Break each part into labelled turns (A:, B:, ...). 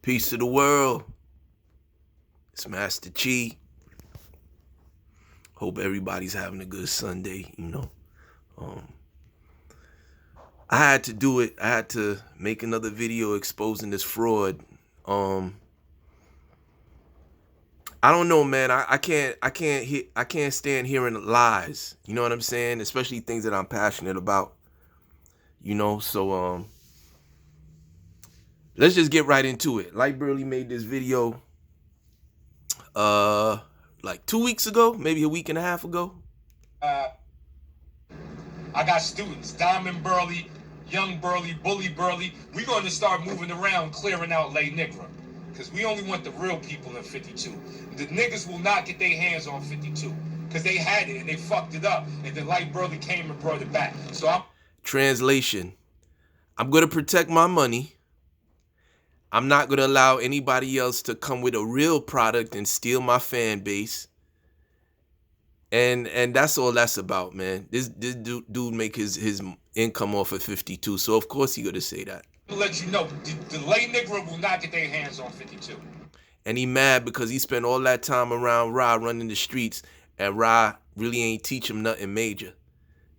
A: Peace to the world. It's Master Chi. Hope everybody's having a good Sunday, I had to do it. I had to make another video exposing this fraud. I don't know, man. I can't stand hearing lies. You know what I'm saying? Especially things that I'm passionate about. So let's just get right into it. Lyte Burly made this video like 2 weeks ago, maybe a week and a half ago.
B: I got students, Diamond Burly, Young Burly, Bully Burly. We're going to start moving around, clearing out Lyte Negro. Because we only want the real people in 52. The niggas will not get their hands on 52. Because they had it and they fucked it up. And then Lyte Burly came and brought it back. So
A: Translation. I'm going to protect my money. I'm not going to allow anybody else to come with a real product and steal my fan base. And that's all that's about, man. This dude make his income off of 52. So, of course, he going to say that.
B: I'll let you know, the Lyte Negro will not get their hands on 52.
A: And he mad because he spent all that time around Ra running the streets, and Ra really ain't teach him nothing major.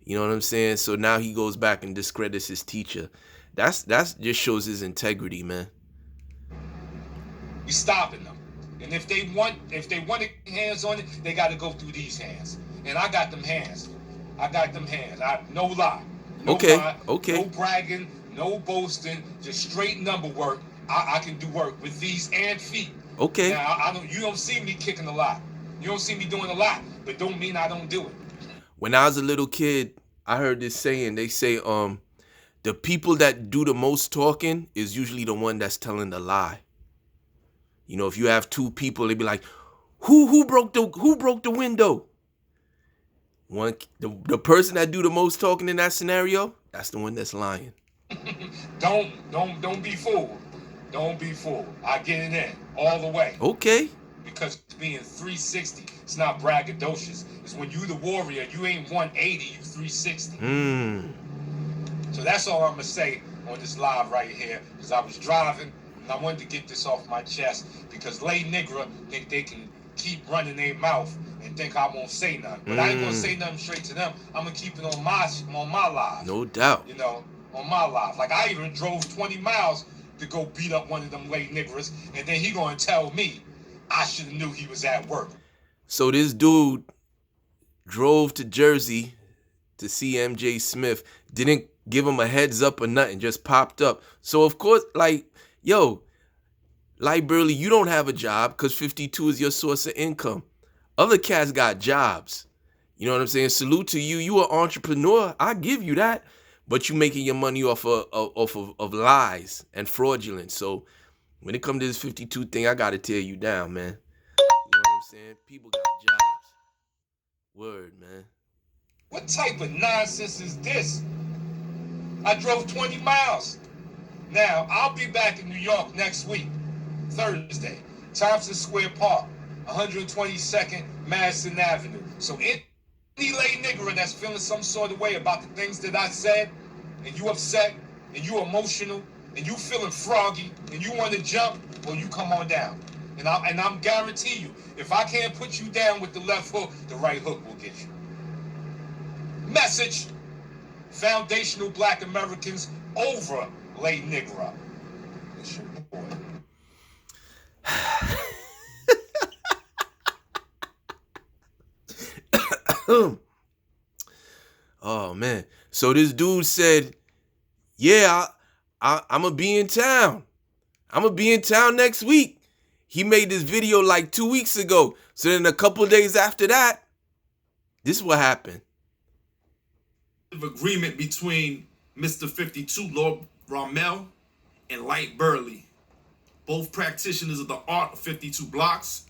A: You know what I'm saying? So now he goes back and discredits his teacher. That's just shows his integrity, man.
B: We stopping them. And if they want hands on it, they got to go through these hands. And I got them hands. No lie.
A: Okay.
B: No bragging, no boasting, just straight number work. I can do work with these and feet.
A: Okay.
B: Now, you don't see me kicking a lot. You don't see me doing a lot, but don't mean I don't do it.
A: When I was a little kid, I heard this saying. They say, the people that do the most talking is usually the one that's telling the lie. You know, if you have two people, they be like, who broke the window? The person that do the most talking in that scenario, that's the one that's lying.
B: Don't be fooled. Don't be fooled. I get it in all the way.
A: Okay.
B: Because being 360, it's not braggadocious. It's when you the warrior, you ain't 180, you 360. So that's all I'm gonna say on this live right here. Because I was driving and I wanted to get this off my chest because Lyte Negro think they can keep running their mouth and think I won't say nothing. But I ain't gonna say nothing straight to them. I'm gonna keep it on my live.
A: No doubt.
B: You know, on my live. Like I even drove 20 miles to go beat up one of them Lyte Negros, and then he gonna tell me I should have knew he was at work.
A: So this dude drove to Jersey to see MJ Smith, didn't give him a heads up or nothing, just popped up. So of course, like, yo, Lyte Burly, you don't have a job because 52 is your source of income. Other cats got jobs. You know what I'm saying? Salute to you. You an entrepreneur. I give you that. But you making your money off of lies and fraudulence. So when it comes to this 52 thing, I got to tear you down, man. You know what I'm saying? People got jobs. Word, man.
B: What type of nonsense is this? I drove 20 miles. Now, I'll be back in New York next week, Thursday, Thompson Square Park, 122nd Madison Avenue. So any Lyte Negro that's feeling some sort of way about the things that I said, and you upset, and you emotional, and you feeling froggy, and you want to jump, well, you come on down. And I'm guarantee you, if I can't put you down with the left hook, the right hook will get you. Message: foundational Black Americans over Lyte Negro. It's your boy.
A: Oh man. So this dude said, yeah, I'm gonna be in town. I'm gonna be in town next week. He made this video like 2 weeks ago. So then a couple of days after that, this is what happened.
C: Agreement between Mr. 52, Lord Rahmel, and Lyte Burly, both practitioners of the art of 52 blocks.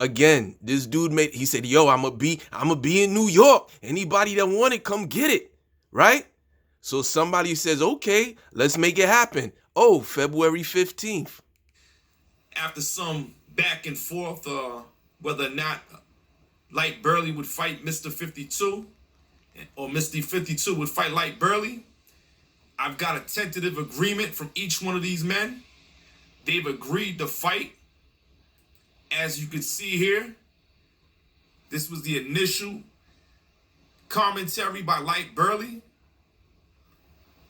A: Again, this dude he said, yo, I'm gonna be in New York. Anybody that want it, come get it. Right? So somebody says, okay, let's make it happen. Oh, February 15th.
C: After some back and forth, whether or not Lyte Burly would fight Mr. 52, or Mr. 52 would fight Lyte Burly, I've got a tentative agreement from each one of these men they've agreed to fight. As you can see here, this was the initial commentary by Lyte Burly.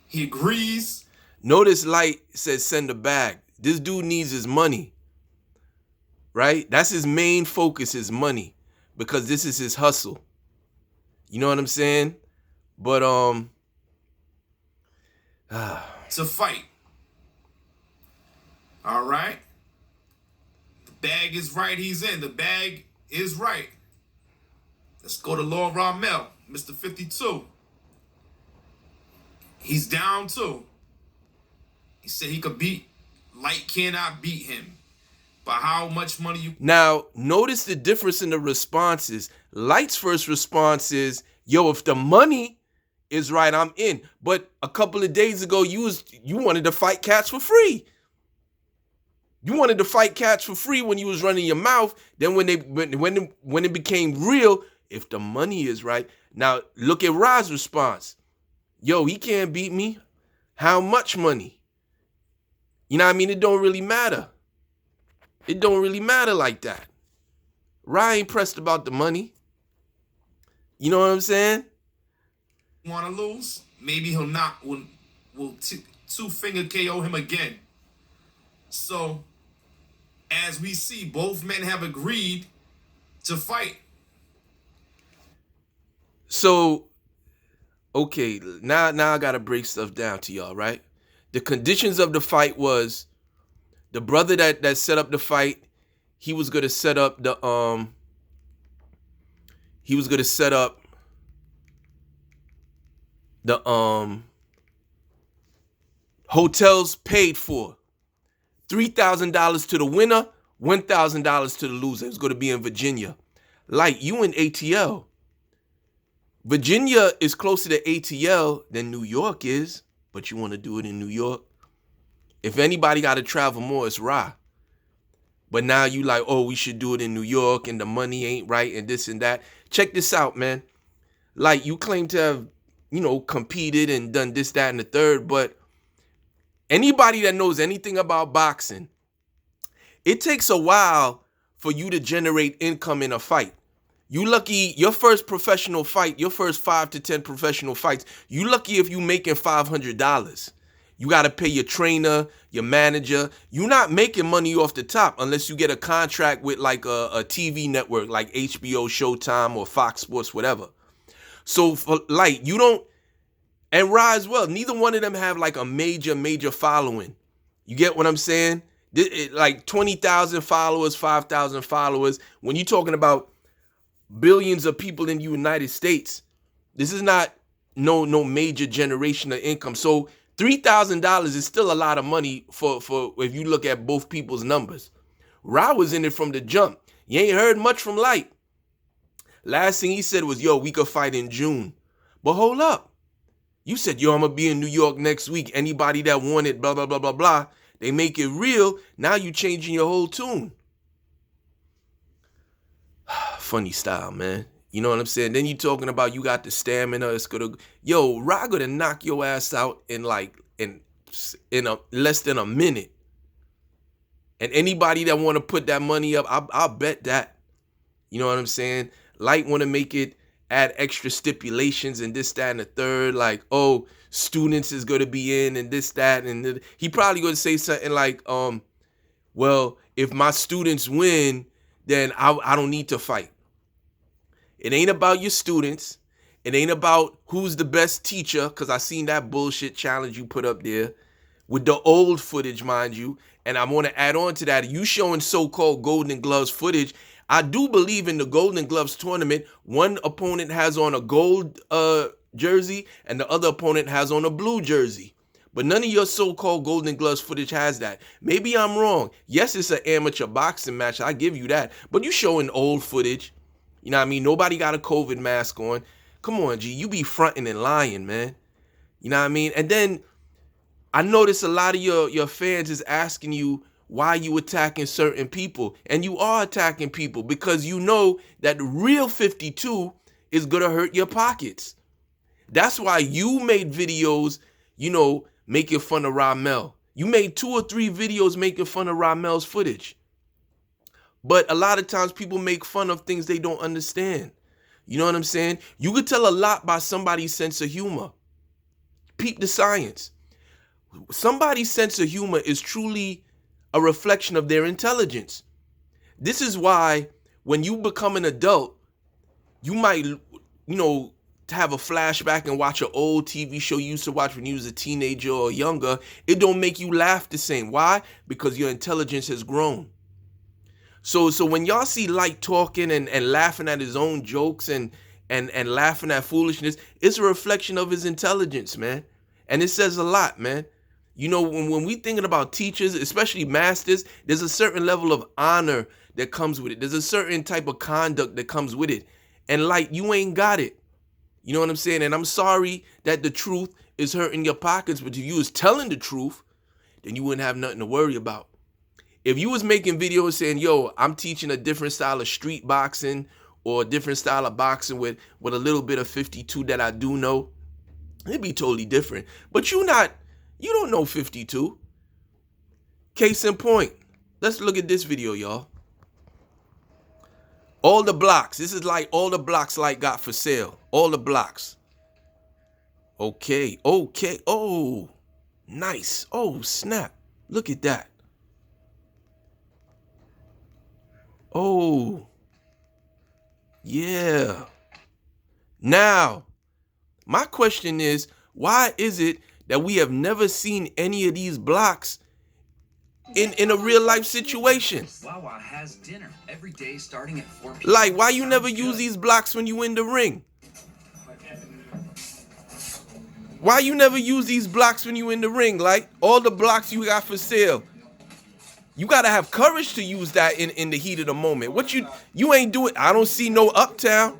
C: He agrees.
A: Notice Lyte says send a bag. This dude needs his money, right? That's his main focus, his money, because this is his hustle. You know what I'm saying? But
C: to fight. All right. The bag is right. He's in. The bag is right. Let's go to Lord Rahmel, Mr. 52. He's down too. He said he could beat. Lyte cannot beat him. But how much money you...
A: Now, notice the difference in the responses. Lyte's first response is, yo, if the money is right, I'm in. But a couple of days ago, you wanted to fight cats for free. You wanted to fight cats for free when you was running your mouth. Then when it became real, if the money is right. Now, look at Ra's response. Yo, he can't beat me. How much money? You know what I mean? It don't really matter. It don't really matter like that. Ra ain't pressed about the money. You know what I'm saying?
C: Want to lose? Maybe he'll not. Will two-finger KO him again. So, as we see, both men have agreed to fight.
A: So, okay, now I gotta break stuff down to y'all, right? The conditions of the fight was the brother that set up the fight, he was gonna set up the hotels paid for. $3,000 to the winner, $1,000 to the loser. It was gonna be in Virginia. Like, you in ATL. Virginia is closer to ATL than New York is, but you want to do it in New York. If anybody got to travel more, it's Ra. But now you like, oh, we should do it in New York and the money ain't right and this and that. Check this out, man. Like, you claim to have, competed and done this, that, and the third, but anybody that knows anything about boxing, it takes a while for you to generate income in a fight. You lucky your first professional fight, your first 5 to 10 professional fights, you lucky if you making $500. You got to pay your trainer, your manager. You're not making money off the top unless you get a contract with like a TV network like HBO, Showtime, or Fox Sports, whatever. So for Lyte, you don't, and Ra as well, neither one of them have like a major following. You get what I'm saying? Like 20,000 followers, 5,000 followers. When you're talking about billions of people in the United States, this is not no major generation of income. So $3,000 is still a lot of money for if you look at both people's numbers. Ra was in it from the jump. You ain't heard much from Lyte. Last thing he said was, yo, we could fight in June. But hold up. You said, yo, I'm going to be in New York next week. Anybody that wanted blah, blah, blah, blah, blah. They make it real. Now you changing your whole tune. Funny style, man. You know what I'm saying? Then you talking about you got the stamina. It's gonna, yo, Ra gonna knock your ass out in less than a minute. And anybody that want to put that money up, I'll bet that. You know what I'm saying? Lyte want to make it, add extra stipulations and this, that, and the third. Like, oh, students is gonna be in and this, that, and he probably gonna say something like, well, if my students win, then I don't need to fight. It ain't about your students. It ain't about who's the best teacher, because I seen that bullshit challenge you put up there with the old footage, mind you. And I want to add on to that. You showing so-called Golden Gloves footage. I do believe in the Golden Gloves tournament, one opponent has on a gold jersey and the other opponent has on a blue jersey. But none of your so-called Golden Gloves footage has that. Maybe I'm wrong. Yes, it's an amateur boxing match. I give you that. But you showing old footage. You know what I mean? Nobody got a COVID mask on. Come on, G. You be fronting and lying, man. You know what I mean? And then I notice a lot of your fans is asking you why you attacking certain people. And you are attacking people because you know that the real 52 is going to hurt your pockets. That's why you made videos, making fun of Rahmel. You made 2 or 3 videos making fun of Rahmel's footage. But a lot of times people make fun of things they don't understand. You know what I'm saying? You could tell a lot by somebody's sense of humor. Peep the science. Somebody's sense of humor is truly a reflection of their intelligence. This is why when you become an adult, you might, have a flashback and watch an old TV show you used to watch when you was a teenager or younger. It don't make you laugh the same. Why? Because your intelligence has grown. So when y'all see Lyte talking and laughing at his own jokes and laughing at foolishness, it's a reflection of his intelligence, man. And it says a lot, man. When we thinking about teachers, especially masters, there's a certain level of honor that comes with it. There's a certain type of conduct that comes with it. And Lyte, you ain't got it. You know what I'm saying? And I'm sorry that the truth is hurting your pockets, but if you was telling the truth, then you wouldn't have nothing to worry about. If you was making videos saying, yo, I'm teaching a different style of street boxing or a different style of boxing with a little bit of 52 that I do know, it'd be totally different. But you don't know 52. Case in point, let's look at this video, y'all. All the blocks. This is like all the blocks Lyte got for sale. All the blocks. Okay. Oh, nice. Oh, snap. Look at that. Oh, yeah. Now, my question is, why is it that we have never seen any of these blocks in a real life situation?
D: Wawa has dinner every day starting at 4 p.m.
A: Like, why you never use these blocks when you in the ring? Why you never use these blocks when you in the ring? Like, all the blocks you got for sale. You gotta have courage to use that in the heat of the moment. What you ain't doing? I don't see no Uptown.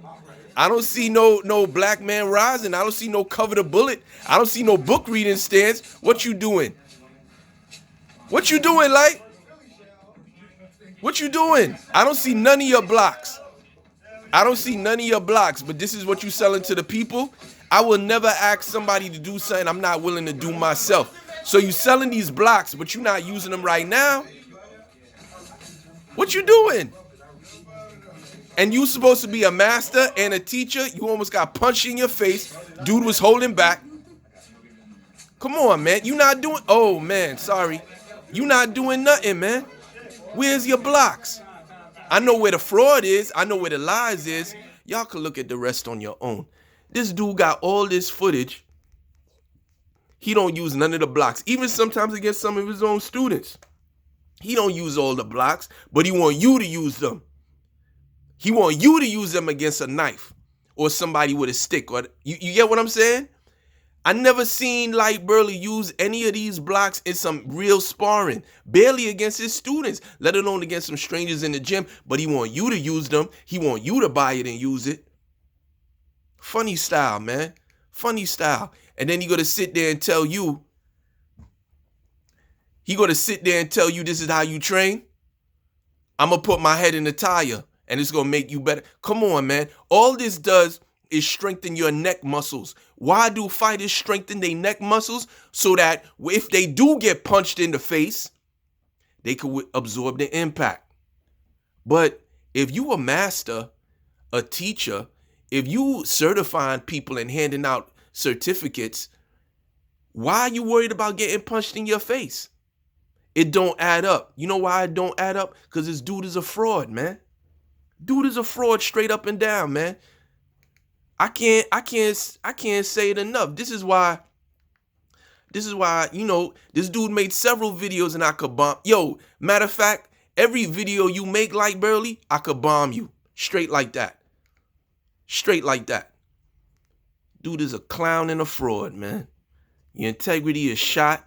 A: I don't see no Black Man Rising. I don't see no Cover the Bullet. I don't see no book reading stands. What you doing? What you doing, Lyte? What you doing? I don't see none of your blocks. I don't see none of your blocks, but this is what you selling to the people? I will never ask somebody to do something I'm not willing to do myself. So you selling these blocks, but you're not using them right now? What you doing? And you supposed to be a master and a teacher. You almost got punched in your face. Dude was holding back. Come on, man. You not doing... Oh, man, sorry. You not doing nothing, man. Where's your blocks? I know where the fraud is. I know where the lies is. Y'all can look at the rest on your own. This dude got all this footage. He don't use none of the blocks. Even sometimes against some of his own students. He don't use all the blocks, but he want you to use them. He want you to use them against a knife or somebody with a stick. Or you get what I'm saying? I never seen Lyte Burly use any of these blocks in some real sparring. Barely against his students, let alone against some strangers in the gym. But he want you to use them. He want you to buy it and use it. Funny style, man. Funny style. And then he gonna sit there and tell you. He gonna sit there and tell you this is how you train. I'm gonna put my head in the tire and it's gonna make you better. Come on, man. All this does is strengthen your neck muscles. Why do fighters strengthen their neck muscles? So that if they do get punched in the face, they could absorb the impact. But if you a master, a teacher, if you certifying people and handing out certificates, why are you worried about getting punched in your face? It don't add up. You know why it don't add up? Because this dude is a fraud, man. Dude is a fraud straight up and down, man. I can't say it enough. This is why, this dude made several videos and I could bomb. Yo, matter of fact, every video you make, Lyte Burly, I could bomb you. Straight like that. Straight like that. Dude is a clown and a fraud, man. Your integrity is shot.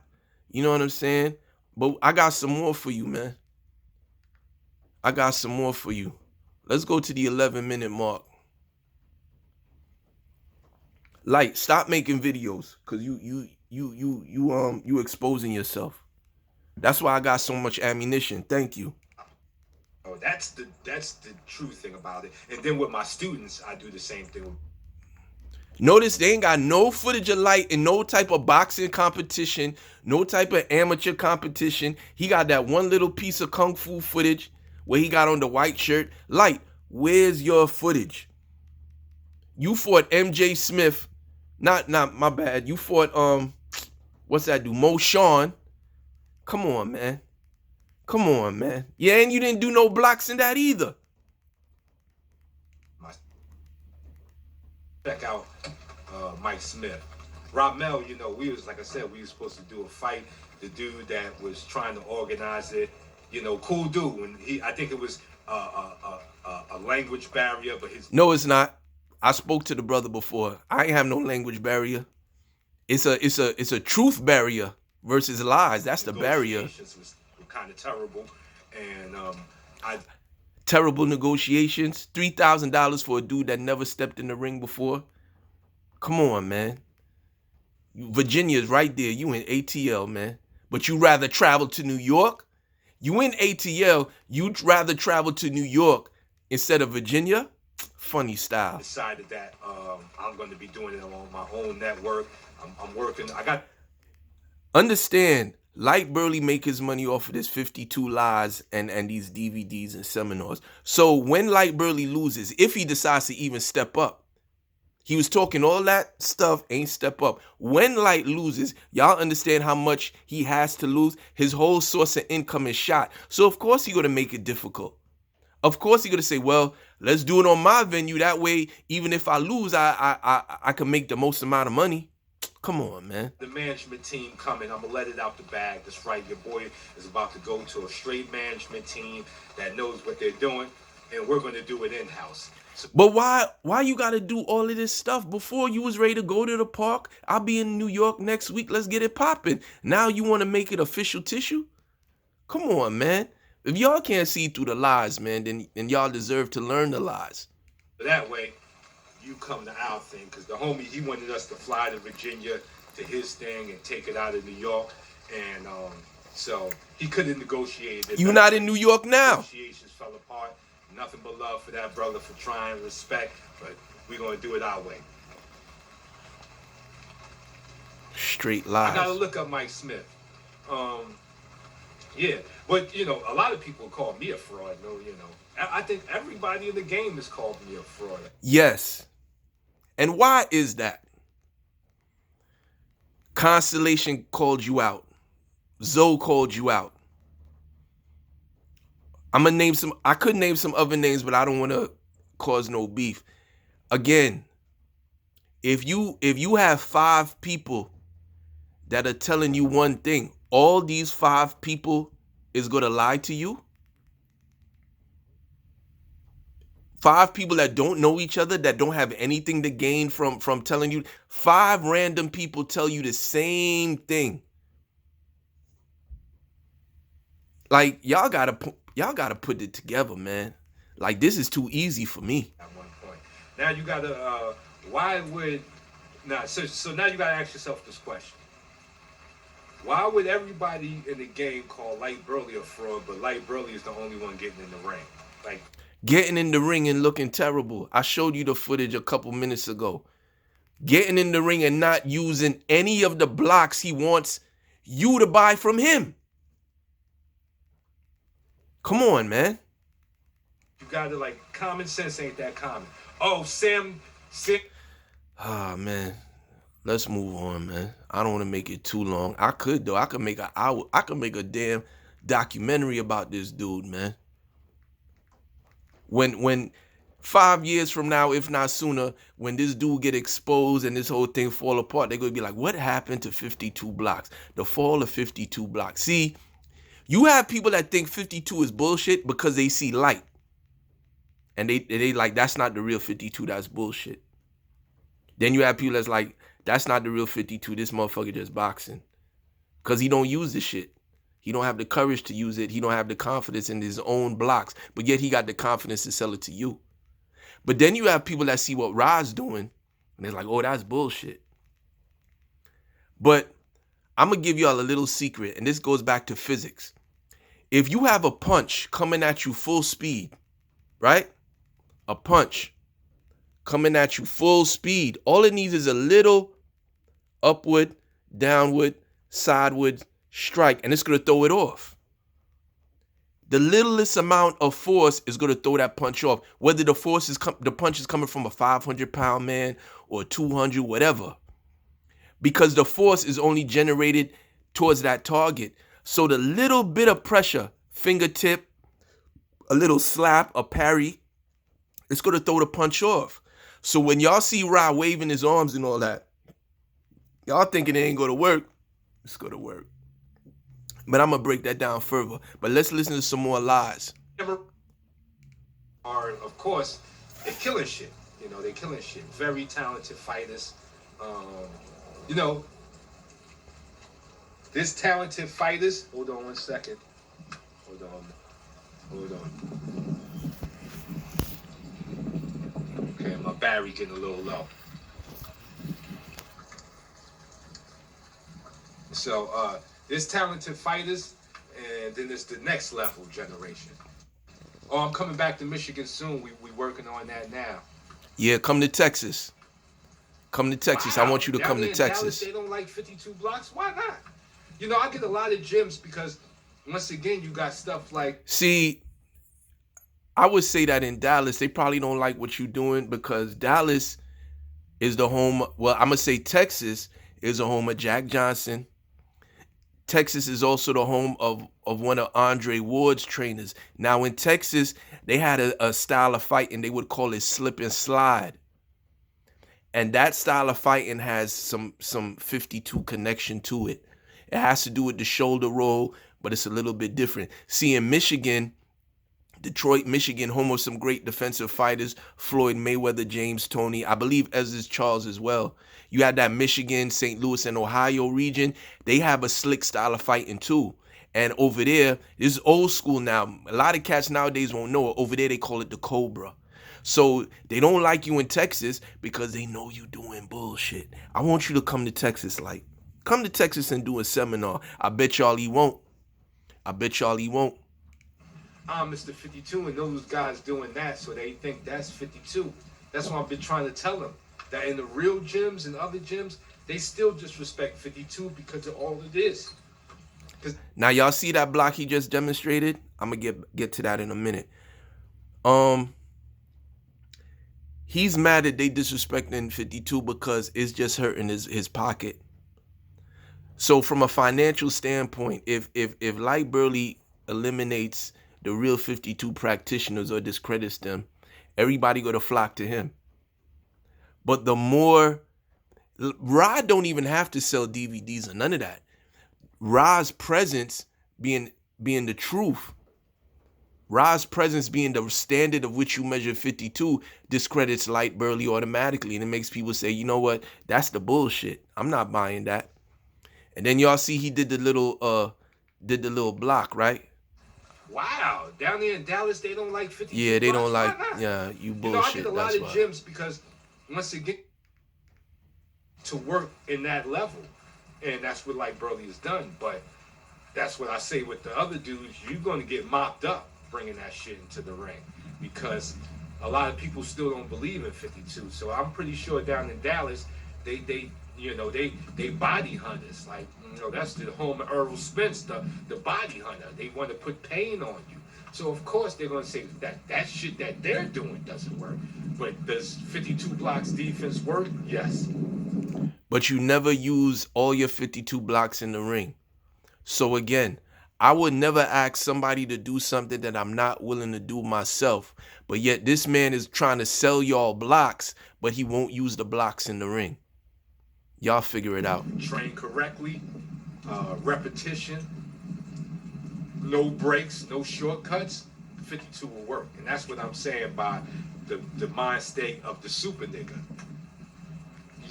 A: You know what I'm saying? But I got some more for you, man. I got some more for you. Let's go to the 11-minute mark. Lyte, stop making videos, cause you exposing yourself. That's why I got so much ammunition. Thank you.
B: Oh, that's the true thing about it. And then with my students, I do the same thing.
A: Notice they ain't got no footage of Lyte in no type of boxing competition, no type of amateur competition. He got that one little piece of kung fu footage where he got on the white shirt. Lyte, where's your footage? You fought MJ Smith. Not my bad. You fought what's that dude? Mo Sean. Come on, man. Come on, man. Yeah, and you didn't do no blocks in that either.
B: Check out Mike Smith. Rahmel, you know, we was, like I said, we was supposed to do a fight. The dude that was trying to organize it, you know, cool dude. And I think it was a language barrier, but his...
A: No, it's not. I spoke to the brother before. I ain't have no language barrier. It's a truth barrier versus lies. That's the barrier.
B: Was kind of terrible, and
A: terrible negotiations. $3,000 for a dude that never stepped in the ring before. Come on, man. Virginia's right there. You in ATL, man. But you rather travel to New York? You in ATL, you'd rather travel to New York instead of Virginia? Funny style.
B: Decided that I'm going to be doing it on my own network. I'm working. I got...
A: Understand, Lyte Burly make his money off of this 52 lies and these DVDs and seminars. So when Lyte Burly loses, if he decides to even step up, he was talking all that stuff, ain't step up. When Lyte loses, y'all understand how much he has to lose? His whole source of income is shot. So of course he gonna make it difficult. Of course he gonna say, well, let's do it on my venue. That way, even if I lose, I can make the most amount of money. Come on, man.
B: The management team coming. I'm going to let it out the bag. That's right. Your boy is about to go to a straight management team that knows what they're doing, and we're going to do it in-house. So,
A: but why you got to do all of this stuff before you was ready to go to the park? I'll be in New York next week. Let's get it popping. Now you want to make it official tissue? Come on, man. If y'all can't see through the lies, man, then y'all deserve to learn the lies.
B: That way, you come to our thing, because the homie, he wanted us to fly to Virginia to his thing and take it out of New York, and so he couldn't negotiate it.
A: You not in New York now.
B: Negotiations fell apart. Nothing but love for that brother for trying, respect, but we're gonna do it our way.
A: Straight lies.
B: I gotta look up Mike Smith. Yeah, but you know, a lot of people call me a fraud. No, you know, I think everybody in the game has called me a fraud.
A: Yes. And why is that? Constellation called you out. Zoe called you out. I'm going to name some, I could name some other names, but I don't want to cause no beef. Again, if you have 5 people that are telling you one thing, all these 5 people is going to lie to you? 5 people that don't know each other, that don't have anything to gain from telling you. 5 random people tell you the same thing. Like, y'all gotta put it together, man. Like, this is too easy for me.
B: At one point, now you gotta. Why would now? So now you gotta ask yourself this question: why would everybody in the game call Lyte Burly a fraud, but Lyte Burly is the only one getting in the ring? Like,
A: getting in the ring and looking terrible. I showed you the footage a couple minutes ago. Getting in the ring and not using any of the blocks he wants you to buy from him. Come on, man.
B: You gotta, like, common sense ain't that common. Oh, Sam.
A: Ah, man. Let's move on, man. I don't want to make it too long. I could, though. I could make an hour. I could make a damn documentary about this dude, man. When 5 years from now, if not sooner, when this dude get exposed and this whole thing fall apart, they're going to be like, what happened to 52 blocks? The fall of 52 blocks. See, you have people that think 52 is bullshit because they see Lyte. And they like, that's not the real 52, that's bullshit. Then you have people that's like, that's not the real 52, this motherfucker just boxing. Because he don't use the shit. He don't have the courage to use it. He don't have the confidence in his own blocks. But yet he got the confidence to sell it to you. But then you have people that see what Rod's doing. And they're like, oh, that's bullshit. But I'm going to give y'all a little secret. And this goes back to physics. If you have a punch coming at you full speed, right? A punch coming at you full speed. All it needs is a little upward, downward, sideward strike, and it's going to throw it off. The littlest amount of force is going to throw that punch off, whether the punch is coming from a 500-pound man or 200, whatever, because the force is only generated towards that target. So the little bit of pressure, fingertip, a little slap, a parry, it's going to throw the punch off. So when y'all see Ra waving his arms and all that, y'all thinking it ain't going to work. It's going to work. But I'm going to break that down further. But let's listen to some more lies.
B: Are, of course, they're killing shit. You know, they're killing shit. Very talented fighters. You know, this talented fighters. Hold on 1 second. Hold on. Okay, my battery getting a little low. So, there's talented fighters, and then there's the next level generation. Oh, I'm coming back to Michigan soon. We working on that now.
A: Yeah, come to Texas. Come to Texas.
B: Wow.
A: I want you to
B: Down
A: come
B: there
A: to
B: in
A: Texas.
B: Dallas, they don't like 52 blocks. Why not? You know, I get a lot of gyms because, once again, you got stuff like...
A: See, I would say that in Dallas, they probably don't like what you're doing because Dallas is the home... Well, I'm going to say Texas is the home of Jack Johnson. Texas is also the home of one of Andre Ward's trainers. Now, in Texas, they had a style of fighting. They would call it slip and slide. And that style of fighting has some 52 connection to it. It has to do with the shoulder roll, but it's a little bit different. See, in Michigan, Detroit, Michigan, home of some great defensive fighters, Floyd Mayweather, James Toney, I believe Ezra Charles as well. You had that Michigan, St. Louis, and Ohio region. They have a slick style of fighting too. And over there, this is old school now. A lot of cats nowadays won't know it. Over there, they call it the Cobra. So they don't like you in Texas because they know you doing bullshit. I want you to come to Texas, like, come to Texas and do a seminar. I bet y'all he won't.
B: I'm Mr. 52 and those guys doing that, so they think that's 52. That's what I've been trying to tell them. That in the real gyms and other gyms, they still disrespect 52 because of all it is.
A: Now y'all see that block he just demonstrated? I'm gonna get to that in a minute. He's mad that they disrespecting 52 because it's just hurting his pocket. So from a financial standpoint, if Lyte Burly eliminates the real 52 practitioners or discredits them, everybody gonna flock to him. But the more, Rod don't even have to sell DVDs or none of that. Ra's presence being the truth, Ra's presence being the standard of which you measure 52 discredits Lyte Burly automatically, and it makes people say, you know what, that's the bullshit. I'm not buying that. And then y'all see he did the little block, right?
B: Wow, down there in Dallas, they don't like 52
A: Yeah, they don't
B: blocks.
A: like, yeah, you bullshit.
B: You know, I get a lot of
A: why.
B: gyms because once again, to work in that level, and that's what Lyte Burly has done. But that's what I say with the other dudes, you're going to get mopped up bringing that shit into the ring because a lot of people still don't believe in 52. So I'm pretty sure down in Dallas, they body hunters. Like, you know, that's the home of Earl Spence, the body hunter. They want to put pain on you. So of course they're going to say that shit that they're doing doesn't work. But does 52 blocks defense work? Yes.
A: But you never use all your 52 blocks in the ring. So again, I would never ask somebody to do something that I'm not willing to do myself. But yet this man is trying to sell y'all blocks, but he won't use the blocks in the ring. Y'all figure it out.
B: Train correctly, repetition, no breaks, no shortcuts, 52 will work. And that's what I'm saying by the mind state of the super nigga.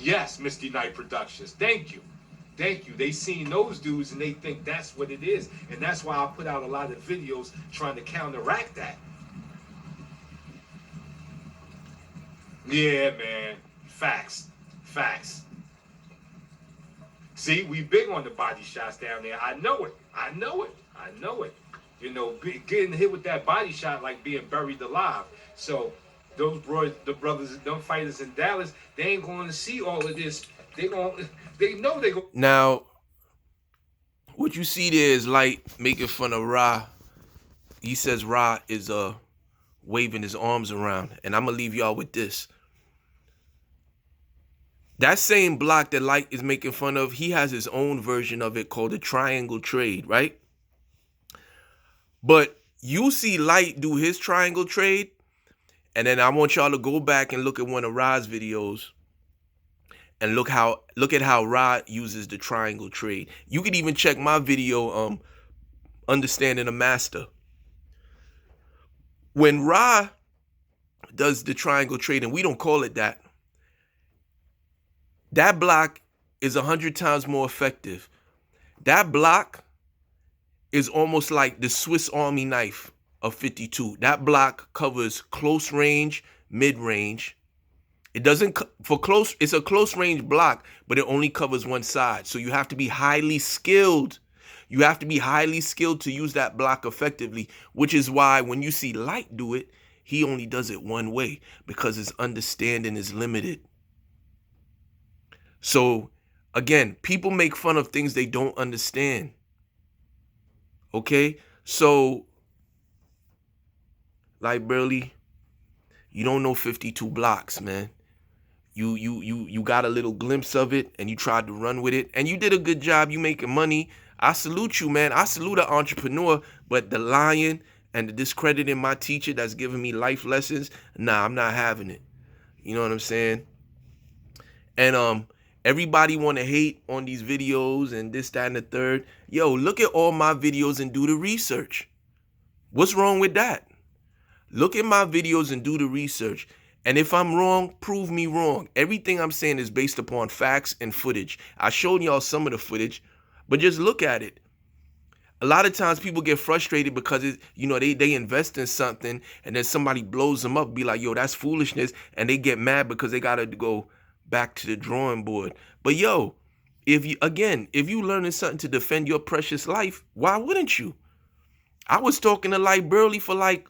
B: Yes, Misty Night Productions. Thank you. Thank you. They seen those dudes and they think that's what it is. And that's why I put out a lot of videos trying to counteract that. Yeah, man. Facts. Facts. See, we big on the body shots down there. I know it. I know it. I know it. You know, getting hit with that body shot like being buried alive. So those the brothers, them fighters in Dallas, they ain't going to see all of this. They know they go.
A: Now, what you see there is Lyte making fun of Ra. He says Ra is waving his arms around, and I'm gonna leave y'all with this. That same block that Lyte is making fun of, he has his own version of it called the triangle trade, right? But you see Lyte do his triangle trade, and then I want y'all to go back and look at one of Ra's videos and look at how Ra uses the triangle trade. You could even check my video, Understanding a Master. When Ra does the triangle trade, and we don't call it that, that block is 100 times more effective. That block is almost like the Swiss Army knife of 52. That block covers close range, mid range. It doesn't for close. It's a close range block, but it only covers one side. So you have to be highly skilled. You have to be highly skilled to use that block effectively, which is why when you see Lyte do it, he only does it one way because his understanding is limited. So again, people make fun of things they don't understand. Okay? So Lyte Burly, you don't know 52 blocks, man. You got a little glimpse of it and you tried to run with it and you did a good job. You making money. I salute you, man. I salute an entrepreneur, but the lying and the discrediting my teacher that's giving me life lessons, nah, I'm not having it. You know what I'm saying? And everybody want to hate on these videos and this, that, and the third. Yo, look at all my videos and do the research. What's wrong with that? Look at my videos and do the research. And if I'm wrong, prove me wrong. Everything I'm saying is based upon facts and footage. I showed y'all some of the footage, but just look at it. A lot of times people get frustrated because they invest in something and then somebody blows them up, be like, yo, that's foolishness. And they get mad because they got to go back to the drawing board. But yo, if you learning something to defend your precious life, why wouldn't you? I was talking to Lyte Burly for like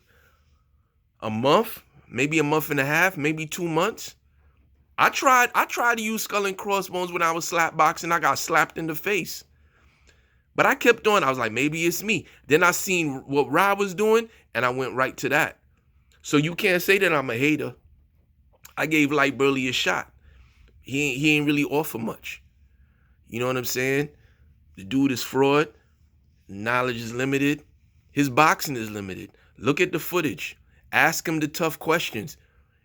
A: a month, maybe a month and a half, maybe 2 months. I tried to use skull and crossbones when I was slap boxing. I got slapped in the face. But I kept on. I was like, maybe it's me. Then I seen what Ra was doing, and I went right to that. So you can't say that I'm a hater. I gave Lyte Burly a shot. He ain't really offer much. You know what I'm saying? The dude is fraud. Knowledge is limited. His boxing is limited. Look at the footage. Ask him the tough questions.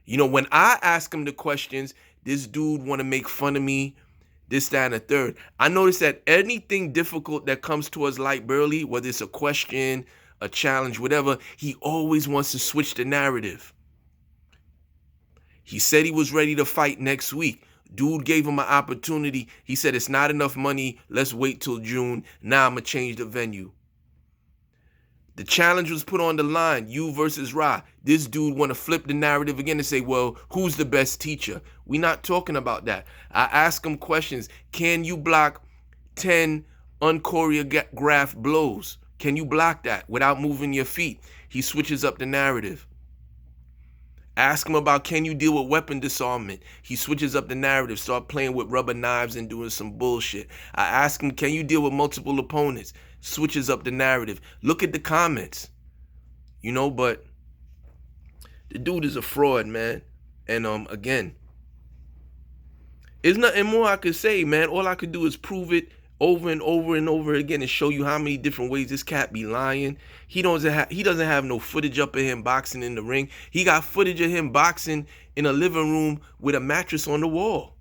A: You know, when I ask him the questions, this dude want to make fun of me, this, that, and the third. I notice that anything difficult that comes towards Lyte Burly, whether it's a question, a challenge, whatever, he always wants to switch the narrative. He said he was ready to fight next week. Dude gave him an opportunity. He said, it's not enough money. Let's wait till June. Now I'm going to change the venue. The challenge was put on the line, you versus Ra. This dude want to flip the narrative again and say, well, who's the best teacher? We're not talking about that. I ask him questions. Can you block 10 unchoreographed blows? Can you block that without moving your feet? He switches up the narrative. Ask him about, can you deal with weapon disarmament? He switches up the narrative, start playing with rubber knives and doing some bullshit. I ask him, can you deal with multiple opponents? Switches up the narrative. Look at the comments. You know, but the dude is a fraud, man. And again, there's nothing more I could say, man. All I could do is prove it over and over and over again and show you how many different ways this cat be lying. He doesn't have no footage up of him boxing in the ring. He got footage of him boxing in a living room with a mattress on the wall.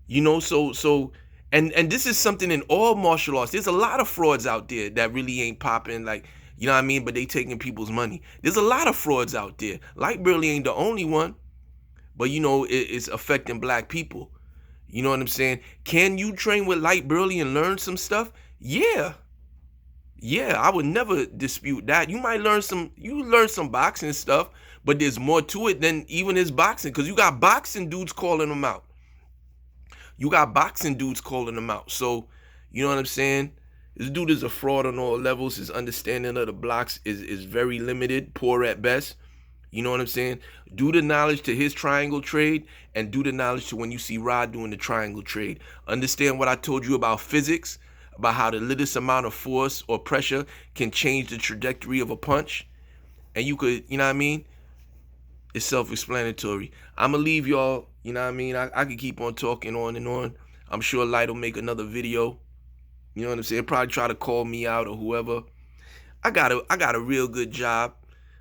A: You know, so and this is something in all martial arts. There's a lot of frauds out there that really ain't popping, like, you know what I mean? But they taking people's money. There's a lot of frauds out there. Lyte Burly ain't the only one, but you know, it's affecting black people. You know what I'm saying? Can you train with Lyte Burly and learn some stuff? Yeah. Yeah, I would never dispute that. You might learn some boxing stuff, but there's more to it than even his boxing, because you got boxing dudes calling him out. So, you know what I'm saying? This dude is a fraud on all levels. His understanding of the blocks is very limited, poor at best. You know what I'm saying? Do the knowledge to his triangle trade and do the knowledge to when you see Rod doing the triangle trade. Understand what I told you about physics, about how the littlest amount of force or pressure can change the trajectory of a punch. And you could, you know what I mean? It's self-explanatory. I'm going to leave y'all, you know what I mean? I could keep on talking on and on. I'm sure Lyte will make another video. You know what I'm saying? Probably try to call me out or whoever. I got a real good job.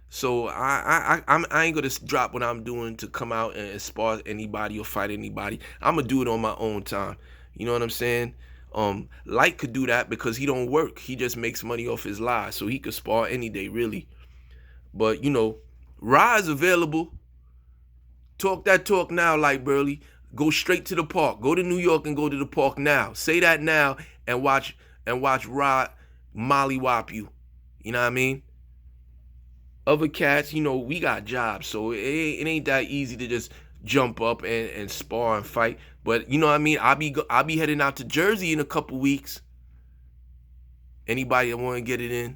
A: So I ain't gonna drop what I'm doing to come out and spar anybody or fight anybody. I'm gonna do it on my own time. You know what I'm saying? Lyte could do that because he don't work. He just makes money off his lies, so he could spar any day, really. But you know, Rod's available. Talk that talk now, Lyte Burly. Go straight to the park. Go to New York and go to the park now. Say that now and watch Rod mollywop you. You know what I mean? Other cats, you know, we got jobs, so it ain't that easy to just jump up and spar and fight. But you know what I mean? I'll be heading out to Jersey in a couple weeks. Anybody that want to get it in,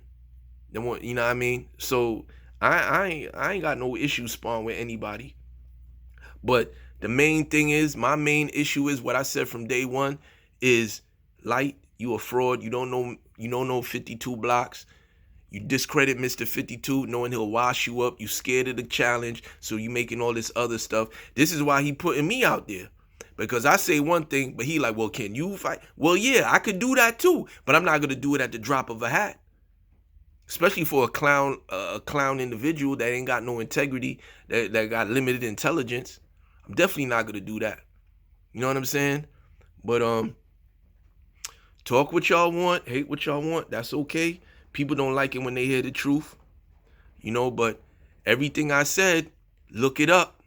A: they want, you know what I mean? So I ain't got no issue sparring with anybody. But the main thing is, my main issue is what I said from day one is, Lyte, you a fraud. You don't know 52 blocks. You discredit Mr. 52 knowing he'll wash you up. You scared of the challenge, so you making all this other stuff. This is why he putting me out there. Because I say one thing, but he like, well, can you fight? Well, yeah, I could do that too, but I'm not going to do it at the drop of a hat. Especially for a clown individual that ain't got no integrity, that got limited intelligence. I'm definitely not going to do that. You know what I'm saying? But talk what y'all want, hate what y'all want. That's okay. People don't like it when they hear the truth, you know, but everything I said, look it up,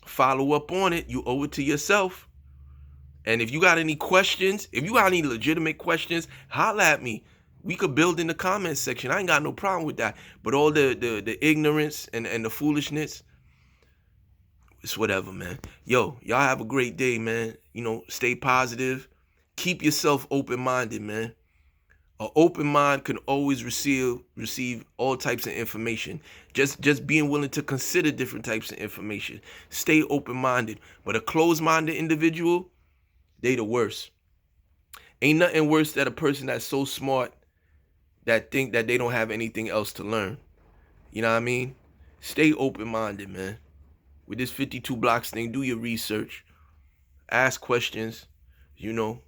A: follow up on it. You owe it to yourself. And if you got any questions, if you got any legitimate questions, holla at me. We could build in the comments section. I ain't got no problem with that. But all the ignorance and the foolishness, it's whatever, man. Yo, y'all have a great day, man. You know, stay positive. Keep yourself open-minded, man. An open mind can always receive all types of information. Just being willing to consider different types of information. Stay open-minded. But a closed-minded individual, they the worst. Ain't nothing worse than a person that's so smart that think that they don't have anything else to learn. You know what I mean? Stay open-minded, man. With this 52 blocks thing, do your research. Ask questions, you know.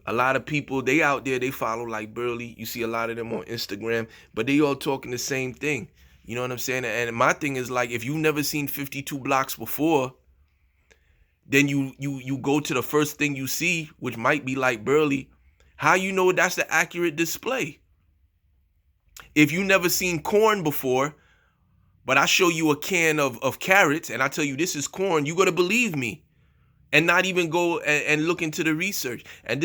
A: A lot of people, they out there, they follow Lyte Burly. You see a lot of them on Instagram, but they all talking the same thing. You know what I'm saying? And my thing is, like, if you've never seen 52 blocks before, then you go to the first thing you see, which might be Lyte Burly. How you know that's the accurate display? If you never seen corn before, but I show you a can of carrots and I tell you this is corn, you're going to believe me and not even go and look into the research. And